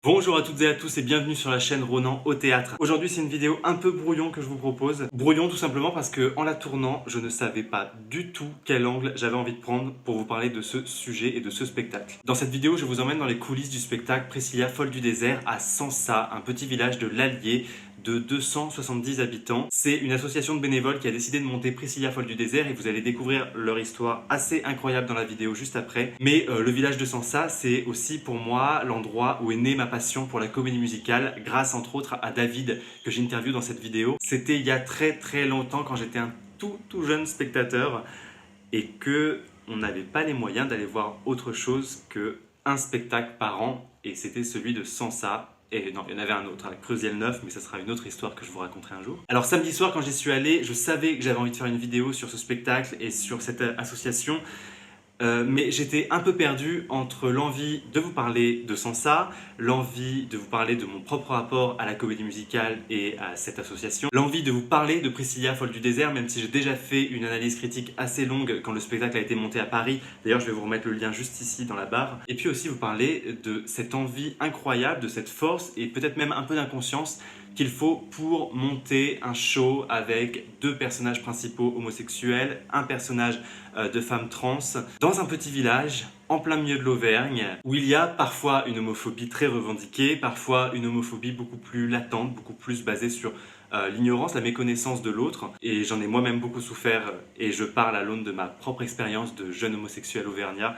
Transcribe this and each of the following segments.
Bonjour à toutes et à tous et bienvenue sur la chaîne Ronan au théâtre. Aujourd'hui c'est une vidéo un peu brouillon que je vous propose. Brouillon tout simplement parce que en la tournant, je ne savais pas du tout quel angle j'avais envie de prendre pour vous parler de ce sujet et de ce spectacle. Dans cette vidéo, je vous emmène dans les coulisses du spectacle Priscilla folle du désert à Sansa, un petit village de l'Allier de 270 habitants. C'est une association de bénévoles qui a décidé de monter Priscilla folle du désert et vous allez découvrir leur histoire assez incroyable dans la vidéo juste après. Mais le village de Sansa, c'est aussi pour moi l'endroit où est née ma passion pour la comédie musicale, grâce entre autres à David que j'interviewe dans cette vidéo. C'était il y a très longtemps quand j'étais un tout jeune spectateur et que on n'avait pas les moyens d'aller voir autre chose qu'un spectacle par an, et c'était celui de Sansa. Et non, il y en avait un autre, à Creusiel-Neuf, mais ça sera une autre histoire que je vous raconterai un jour. Alors samedi soir, quand j'y suis allé, je savais que j'avais envie de faire une vidéo sur ce spectacle et sur cette association. Mais j'étais un peu perdu entre l'envie de vous parler de Sansa, l'envie de vous parler de mon propre rapport à la comédie musicale et à cette association, l'envie de vous parler de Priscilla folle du désert, même si j'ai déjà fait une analyse critique assez longue quand le spectacle a été monté à Paris. D'ailleurs, je vais vous remettre le lien juste ici dans la barre. Et puis aussi vous parler de cette envie incroyable, de cette force et peut-être même un peu d'inconscience qu'il faut pour monter un show avec deux personnages principaux homosexuels, un personnage de femme trans, dans un petit village en plein milieu de l'Auvergne, où il y a parfois une homophobie très revendiquée, parfois une homophobie beaucoup plus latente, beaucoup plus basée sur l'ignorance, la méconnaissance de l'autre. Et j'en ai moi-même beaucoup souffert, et je parle à l'aune de ma propre expérience de jeune homosexuel auvergnat.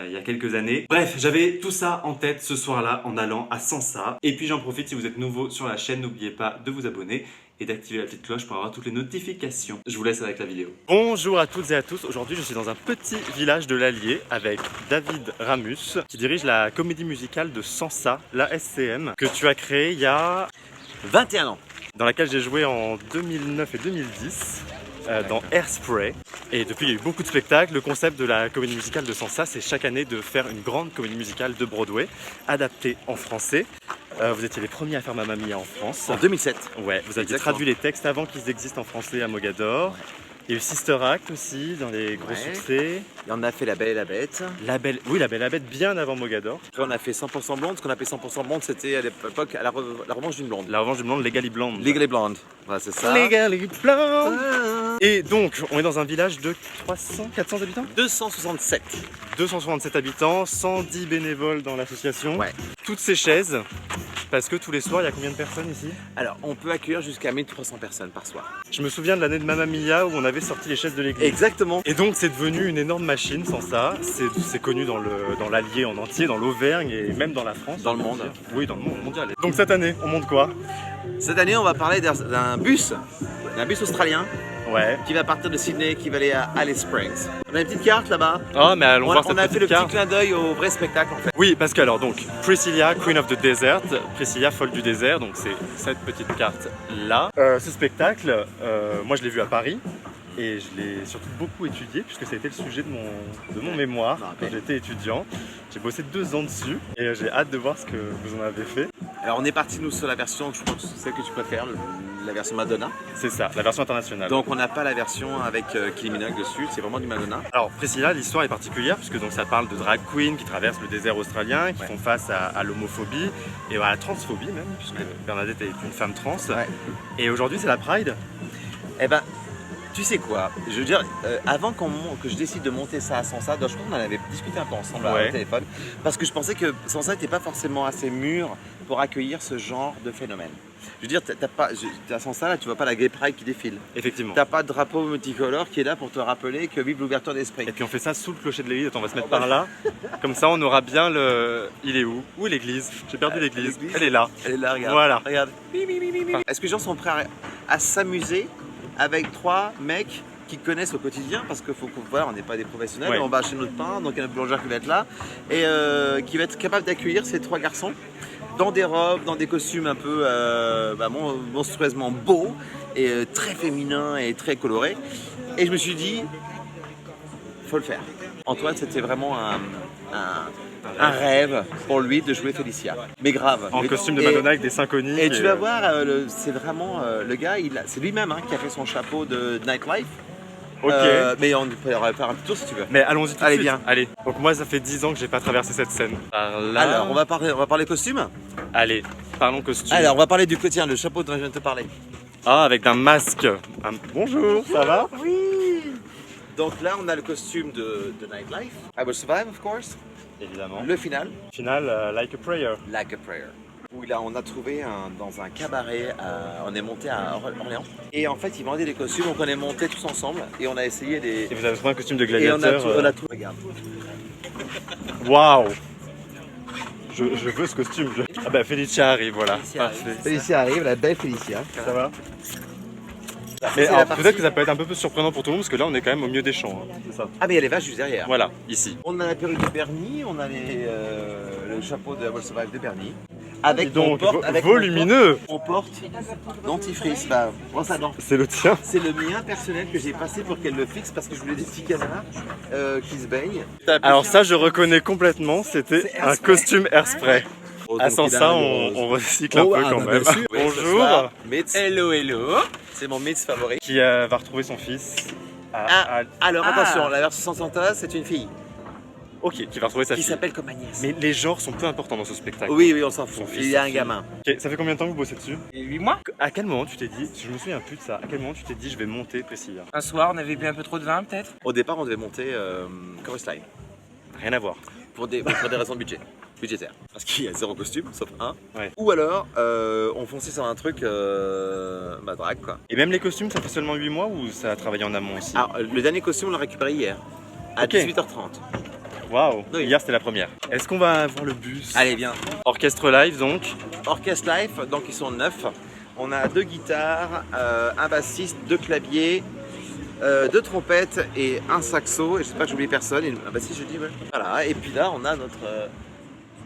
Il y a quelques années. Bref, j'avais tout ça en tête ce soir-là en allant à Sansa. Et puis j'en profite, si vous êtes nouveau sur la chaîne, n'oubliez pas de vous abonner et d'activer la petite cloche pour avoir toutes les notifications. Je vous laisse avec la vidéo. Bonjour à toutes et à tous. Aujourd'hui, je suis dans un petit village de l'Allier avec David Ramus, qui dirige la comédie musicale de Sansa, la SCM, que tu as créée il y a 21 ans. Dans laquelle j'ai joué en 2009 et 2010. Dans Airspray. Et depuis, il y a eu beaucoup de spectacles. Le concept de la comédie musicale de Sansa, c'est chaque année de faire une grande comédie musicale de Broadway, adaptée en français. Vous étiez les premiers à faire Mamma Mia en France. En 2007. Ouais, vous aviez traduit les textes avant qu'ils existent en français à Mogador. Il y a eu Sister Act aussi, dans les gros succès. Et on a fait La Belle et la Bête. Oui, La Belle et la Bête, bien avant Mogador. Après, on a fait 100% Blonde. Ce qu'on appelait 100% Blonde, c'était à l'époque la revanche d'une blonde. La Revanche d'une blonde, Legally Blonde. Legally Blonde. Voilà, c'est ça. Legally Blonde. Et donc, on est dans un village de 400 habitants 267. 267 habitants, 110 bénévoles dans l'association. Ouais. Toutes ces chaises, parce que tous les soirs, il y a combien de personnes ici? Alors, on peut accueillir jusqu'à 1300 personnes par soir. Je me souviens de l'année de Mamma Mia où on avait sorti les chaises de l'église. Exactement. Et donc, c'est devenu une énorme machine sans ça. C'est connu dans l'Allier en entier, dans l'Auvergne et même dans la France. Dans le monde. Oui, dans le monde mondial. Donc cette année, on monte quoi? Cette année, on va parler d'un bus australien. Ouais. Qui va partir de Sydney, qui va aller à Alice Springs. On a une petite carte là-bas. Oh, mais allons voir cette petite carte. On a fait le petit clin d'œil au vrai spectacle en fait. Oui, parce que alors donc, Priscilla, Queen of the Desert, Priscilla folle du désert, donc c'est cette petite carte là. Ce spectacle, moi je l'ai vu à Paris. Et je l'ai surtout beaucoup étudié puisque ça a été le sujet de mon mémoire quand j'étais étudiant. J'ai bossé 2 ans dessus et j'ai hâte de voir ce que vous en avez fait. Alors on est parti nous sur la version, je pense, celle que tu préfères, la version Madonna. C'est ça, la version internationale. Donc on n'a pas la version avec Kylie Minogue dessus, c'est vraiment du Madonna. Alors Priscilla, l'histoire est particulière puisque donc ça parle de drag queens qui traversent le désert australien, qui font face à l'homophobie et à la transphobie même, puisque Bernadette est une femme trans. Ouais. Et aujourd'hui c'est la Pride. Eh ben, tu sais quoi, je veux dire, avant que je décide de monter ça à Sansa, je crois qu'on en avait discuté un peu ensemble au téléphone, parce que je pensais que Sansa n'était pas forcément assez mûr pour accueillir ce genre de phénomène. Je veux dire, à Sansa, là, tu vois pas la Gay Pride qui défile. Effectivement. T'as pas de drapeau multicolore qui est là pour te rappeler que vive l'ouverture d'esprit. Et puis on fait ça sous le clocher de l'église. Attends, on va se mettre par là. Comme ça, on aura bien le... Il est où? Où est l'église? J'ai perdu l'église. Elle est là. Elle est là, regarde. Voilà. Regarde. Est-ce que les gens sont prêts à s'amuser avec 3 mecs qui connaissent au quotidien, parce que voilà, on n'est pas des professionnels, on va acheter notre pain, donc il y a notre boulangère qui va être là, et qui va être capable d'accueillir ces 3 garçons dans des robes, dans des costumes un peu monstrueusement beaux, et très féminins et très colorés. Et je me suis dit, faut le faire. Antoine, c'était vraiment un rêve pour lui de jouer Félicia. Mais grave. En costume de Madonna avec des seins coniques. Et tu vas voir, c'est vraiment le gars, c'est lui-même qui a fait son chapeau de Nightlife. Ok. Mais on pourrait faire un petit tour si tu veux. Mais allons-y tout de Allez, suite. viens. Allez. Donc moi, ça fait 10 ans que j'ai pas traversé cette scène. Par là. Alors, on va parler costume. Allez, parlons costume. Alors, on va parler du quotidien, le chapeau dont je viens de te parler. Ah, avec un masque. Bonjour, ça va? Oui. Donc là, on a le costume de Nightlife. I Will Survive, of course. Évidemment. Le final. Final, Like a Prayer. Like a Prayer. Où là, on a trouvé dans un cabaret, on est monté à Orléans. Et en fait, ils vendaient des costumes, donc on est montés tous ensemble et on a essayé des. Et vous avez trouvé un costume de Et on gladiateur. a tout. Regarde. Waouh! Je veux ce costume. Ah bah Félicia arrive, voilà. Félicia arrive. Parfait. Félicia arrive, la belle Félicia. Ça va? Ça, Mais c'est alors, la partie- peut-être que ça peut être un peu plus surprenant pour tout le monde parce que là on est quand même au milieu des champs. Hein. C'est ça. Ah, mais il y a les vaches juste derrière. Voilà, ici. On a la perruque de Bernie, on a le chapeau de I Will Survive de Bernie. Avec Et donc, on porte, avec volumineux! on porte dentifrice, bah, brosse à dents. C'est le tien. C'est le mien personnel que j'ai passé pour qu'elle le fixe parce que je voulais des petits canards qui se baignent. Alors ça je reconnais complètement, c'était C'est un Airspray. costume Airspray. Ah, sans ça on recycle un peu quand même. Bonjour! Mitz. Hello, hello. C'est mon Mitz favori. Qui va retrouver son fils. Alors Ah. attention, la version 100 c'est une fille Ok, qui va retrouver sa qui fille. s'appelle comme Agnès. Mais les genres sont peu importants dans ce spectacle. Oui, oui, on s'en Son fout. fils, Il y a sa un fille. gamin. Ok, ça fait combien de temps que vous bossez dessus? Et 8 mois. À quel moment tu t'es dit, je me souviens plus de ça, à quel moment tu t'es dit je vais monter Priscilla? Un soir, on avait bu un peu trop de vin, peut-être. Au départ, on devait monter Chorus Line Rien à voir. pour des raisons budgétaires. Parce qu'il y a 0 costume, sauf un. Ouais. Ou alors, on fonçait sur un truc drague quoi. Et même les costumes, ça fait seulement 8 mois ou ça a travaillé en amont aussi? Alors, le dernier costume, on l'a récupéré hier, à Ok. 18h30. Waouh! Oui. Hier c'était la première. Est-ce qu'on va voir le bus? Allez, viens. Orchestre live donc. Orchestre Life, donc ils sont 9. On a 2 guitares, un bassiste, 2 claviers, 2 trompettes et un saxo. Et je sais pas que j'oublie personne. Et un bassiste, je dis, ouais. Voilà, et puis là, on a notre.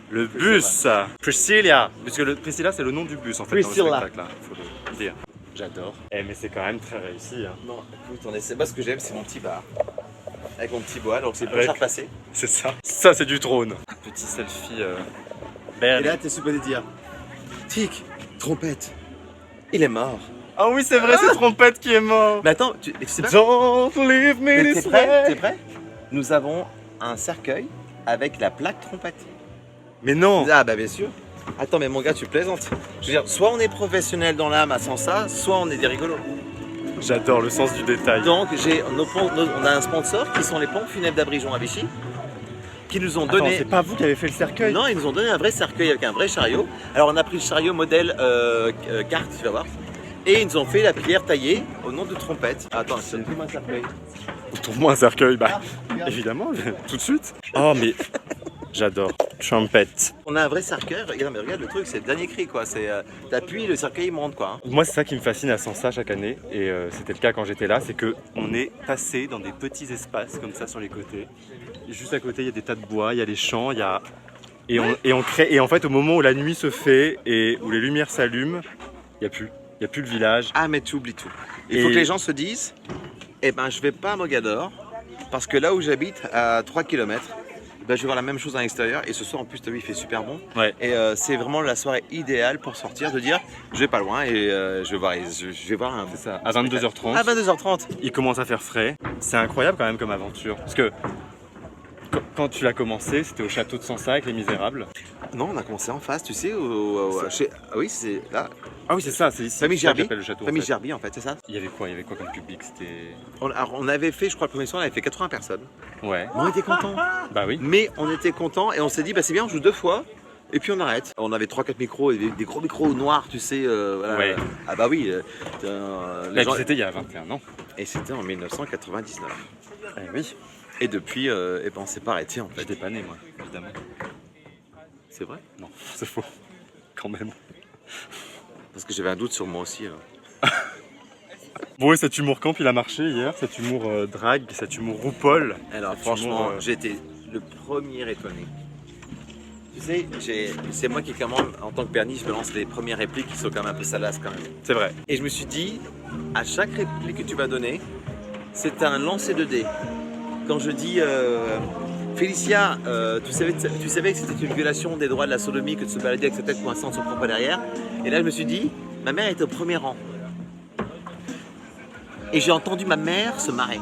Le bus! Priscilla! Puisque le Priscilla c'est le nom du bus en fait Priscilla. dans le spectacle là, faut le dire. J'adore. Eh mais c'est quand même très réussi hein. Non, écoute, on essaie. Moi, ce que j'aime, c'est mon petit bar. Avec mon petit bois, donc c'est pas Avec- cher passé. C'est ça. Ça c'est du trône. Petit selfie Et Bernie. là, t'es supposé dire tic, trompette, il est mort. Ah oui c'est vrai, c'est Trompette qui est mort! Mais attends, tu sais pas Don't leave me Mais this t'es prêt? way. T'es prêt? Nous avons un cercueil avec la plaque trompette. Mais non! Ah bah bien sûr. Attends mais mon gars tu plaisantes. Je veux dire, soit on est professionnel dans l'âme à sans ça, soit on est des rigolos. J'adore le sens du détail. Donc on a un sponsor qui sont les pompes funèbres d'Abrigeon à Vichy, qui nous ont Attends, donné. c'est pas vous qui avez fait le cercueil? Non, ils nous ont donné un vrai cercueil avec un vrai chariot. Alors on a pris le chariot modèle carte, tu vas voir. Et ils nous ont fait la pierre taillée au nom de trompette. Attends, je te donne un cercueil. Trouve-moi un cercueil, bah Regarde. évidemment, tout de suite. Oh mais j'adore. Trumpet. On a un vrai cercueil. Regarde, mais regarde le truc, c'est le dernier cri quoi. C'est t'appuies, le cercueil il monte quoi. Moi c'est ça qui me fascine à Sansa chaque année et c'était le cas quand j'étais là, c'est que on est passé dans des petits espaces comme ça sur les côtés. Et juste à côté il y a des tas de bois, il y a les champs, il y a et on crée et en fait au moment où la nuit se fait et où les lumières s'allument, il y a plus le village. Ah mais tu oublies tout. Il faut Et- que les gens se disent, eh ben je vais pas à Mogador, parce que là où j'habite, à 3 km, ben, je vais voir la même chose à l'extérieur. Et ce soir en plus, t'as vu, il fait super bon. Ouais. Et c'est vraiment la soirée idéale pour sortir, de dire, je vais pas loin et je vais voir un... C'est ça, à 22h30. À 22h30. Il commence à faire frais. C'est incroyable quand même comme aventure. Parce que quand tu l'as commencé, c'était au château de Sansa avec les Misérables. Non, on a commencé en face, tu sais, ah oui, c'est là, Ah oui, c'est ça, c'est ici. Famille C'est ça que Gerby. j'appelle le château. en Famille fait. Gerby en fait, c'est ça. Il y avait quoi comme public? C'était. Alors, on avait fait, je crois, le premier soir, on avait fait 80 personnes. Ouais. Mais on était contents. Bah oui. Mais on était contents et on s'est dit, bah c'est bien, on joue 2 fois. Et puis on arrête. On avait 3-4 micros, et des gros micros noirs, tu sais. Voilà. Ouais. Ah bah oui. Les Là, gens- c'était il y a 21 ans. Et c'était en 1999. Eh oui. Et depuis, eh ben, on s'est pas arrêté en fait. J'étais pas né, moi, évidemment. C'est vrai. Non, c'est faux. Quand même. Parce que j'avais un doute sur moi aussi. Bon, et cet humour camp, il a marché hier. Cet humour drague, cet humour RuPaul. Alors Cet franchement, humour, j'ai été le premier étonné. Tu sais, c'est moi qui commande, en tant que Bernie, je me lance les premières répliques qui sont quand même un peu salaces quand même. C'est vrai. Et je me suis dit, à chaque réplique que tu vas donner, c'est un lancer de dés. Quand je dis Félicia, tu savais que c'était une violation des droits de la sodomie que de se balader avec sa tête coincée en son propre derrière. Et là, je me suis dit, ma mère était au premier rang. Et j'ai entendu ma mère se marrer.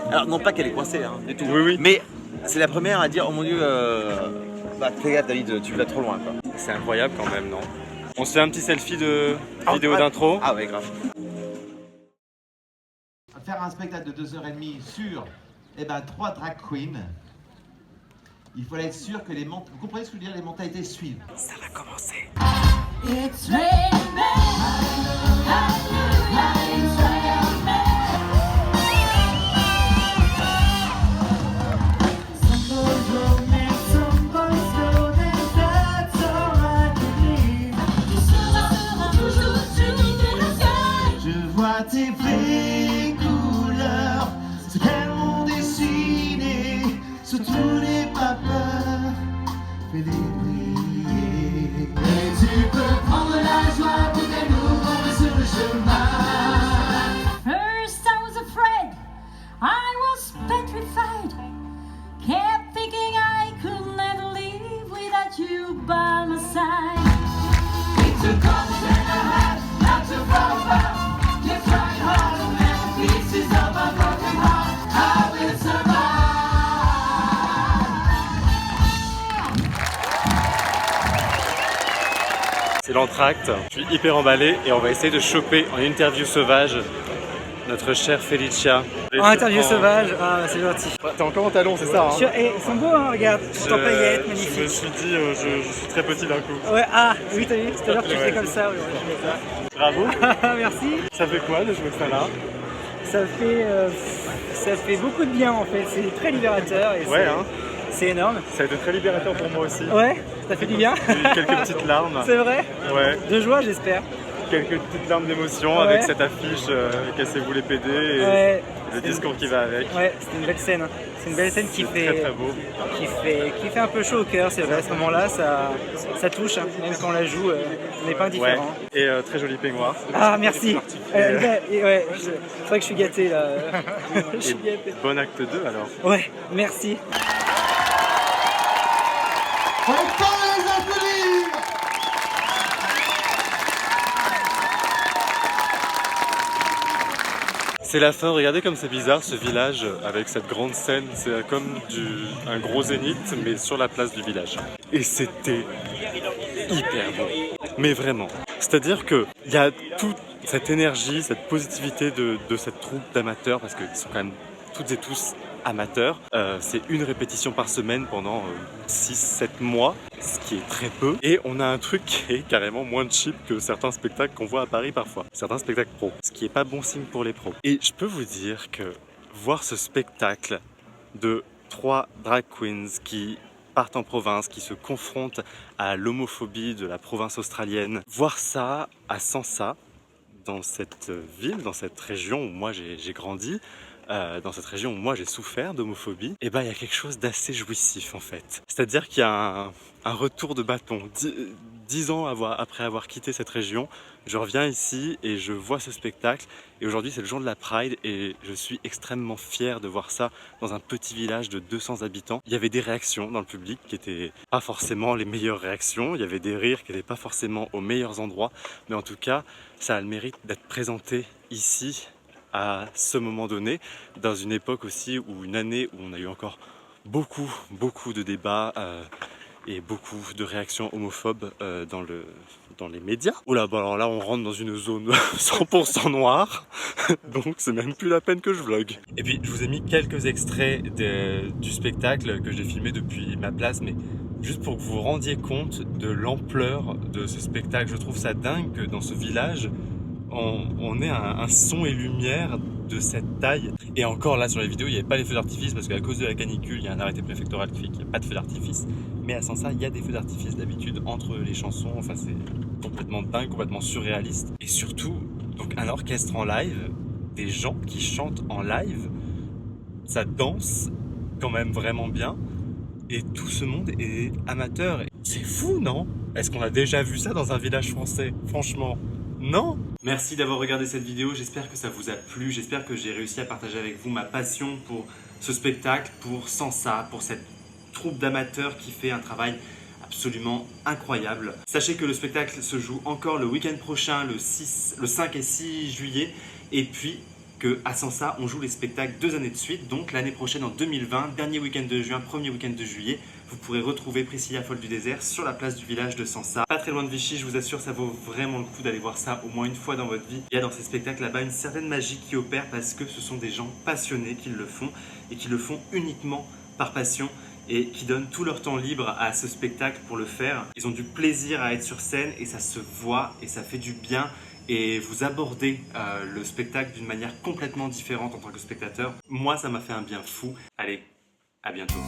Alors non pas qu'elle est coincée, hein, du tout. Oui, oui. Mais c'est la première à dire, oh mon dieu, bah fais gaffe David, tu vas trop loin quoi. C'est incroyable quand même, non? On se fait un petit selfie de vidéo d'intro. Ah ouais, grave. Faire un spectacle de 2h30 sur 3 drag queens, il faut être sûr que vous comprenez ce que je veux dire, les mentalités suivent. Ça va commencer. It's raining men. Hallelujah, it's raining men. Some boys will make some boys go, then that's all I believe. Tu seras toujours celui de la sky. Je vois tes vraies couleurs, ce qu'elles m'ont dessiné, sur tous les vapeurs, fais-les briller. Et tu peux prendre la joie pour qu'elle nous rende sur le chemin. First I was afraid, I was petrified. Kept thinking I could never live without you by my side. It took all the strength I had not to fall apart. You tried hard to mend the pieces of my broken heart. I will survive. C'est l'entracte. Je suis hyper emballé et on va essayer de choper en interview sauvage notre chère Felicia. En interview sauvage, ah c'est gentil. T'es encore en talon, c'est ça, hein? Ils sont beaux, hein, regarde, tout en paillettes, Je me magnifique. suis dit, je suis très petit d'un coup. Ouais, ah, oui, t'as vu, tout à l'heure tu Ouais. fais comme ça. Ouais, Bravo. merci. Ça fait quoi de jouer ça là? Ça fait beaucoup de bien en fait, c'est très libérateur et Ouais, hein? c'est énorme. Ça a été très libérateur pour moi aussi. Ouais, ça fait du bien. J'ai eu quelques petites larmes. C'est vrai. Ouais, De joie, j'espère. quelques petites larmes d'émotion Ouais. avec cette affiche Cassez-vous les PD et Ouais. le discours qui va avec. Ouais, c'était une belle scène. C'est une belle scène qui Très très fait, beau. qui fait un peu chaud au cœur, c'est vrai. À ce moment-là, ça touche, hein. Même quand on la joue, on n'est pas Ouais. indifférent. Et très joli peignoir. Ah, merci. Ouais, c'est vrai que je suis gâté là. Je suis gâté. Bon acte 2 alors. Ouais, merci. On peut les applaudir. C'est la fin, regardez comme c'est bizarre ce village avec cette grande scène, c'est comme un gros zénith mais sur la place du village. Et c'était hyper beau, mais vraiment. C'est-à-dire qu'il y a toute cette énergie, cette positivité de cette troupe d'amateurs, parce qu'ils sont quand même toutes et tous amateurs. C'est une répétition par semaine pendant 6-7 mois, ce qui est très peu. Et on a un truc qui est carrément moins cheap que certains spectacles qu'on voit à Paris parfois. Certains spectacles pro, ce qui est pas bon signe pour les pros. Et je peux vous dire que voir ce spectacle de 3 drag queens qui partent en province, qui se confrontent à l'homophobie de la province australienne, voir ça à Sansa, dans cette ville, dans cette région où moi j'ai grandi, dans cette région où moi j'ai souffert d'homophobie, et ben il y a quelque chose d'assez jouissif en fait. C'est-à-dire qu'il y a un retour de bâton. 10 ans après avoir quitté cette région, je reviens ici et je vois ce spectacle. Et aujourd'hui c'est le jour de la Pride et je suis extrêmement fier de voir ça dans un petit village de 200 habitants. Il y avait des réactions dans le public qui n'étaient pas forcément les meilleures réactions. Il y avait des rires qui n'étaient pas forcément aux meilleurs endroits. Mais en tout cas, ça a le mérite d'être présenté ici à ce moment donné, dans une époque aussi où une année où on a eu encore beaucoup de débats et beaucoup de réactions homophobes dans les médias. Oula, bah alors là on rentre dans une zone 100% noire, donc c'est même plus la peine que je vlog. Et puis je vous ai mis quelques extraits du spectacle que j'ai filmé depuis ma place, mais juste pour que vous vous rendiez compte de l'ampleur de ce spectacle. Je trouve ça dingue que dans ce village, on ait un son et lumière de cette taille. Et encore là sur les vidéos il n'y avait pas les feux d'artifice parce qu'à cause de la canicule il y a un arrêté préfectoral qui fait qu'il n'y a pas de feux d'artifice. Mais à Sansa il y a des feux d'artifice d'habitude entre les chansons, enfin c'est complètement dingue, complètement surréaliste. Et surtout donc un orchestre en live, des gens qui chantent en live, ça danse quand même vraiment bien. Et tout ce monde est amateur. C'est fou, non? Est-ce qu'on a déjà vu ça dans un village français? Franchement, non? Merci d'avoir regardé cette vidéo, j'espère que ça vous a plu, j'espère que j'ai réussi à partager avec vous ma passion pour ce spectacle, pour Sansa, pour cette troupe d'amateurs qui fait un travail absolument incroyable. Sachez que le spectacle se joue encore le week-end prochain, le 5 et 6 juillet, et puis qu'à Sansa, on joue les spectacles 2 années de suite. Donc l'année prochaine, en 2020, dernier week-end de juin, premier week-end de juillet, vous pourrez retrouver Priscilla Folle du désert sur la place du village de Sansa. Pas très loin de Vichy, je vous assure, ça vaut vraiment le coup d'aller voir ça au moins une fois dans votre vie. Il y a dans ces spectacles là-bas une certaine magie qui opère parce que ce sont des gens passionnés qui le font et qui le font uniquement par passion et qui donnent tout leur temps libre à ce spectacle pour le faire. Ils ont du plaisir à être sur scène et ça se voit et ça fait du bien. Et vous abordez le spectacle d'une manière complètement différente en tant que spectateur. Moi, ça m'a fait un bien fou. Allez, à bientôt.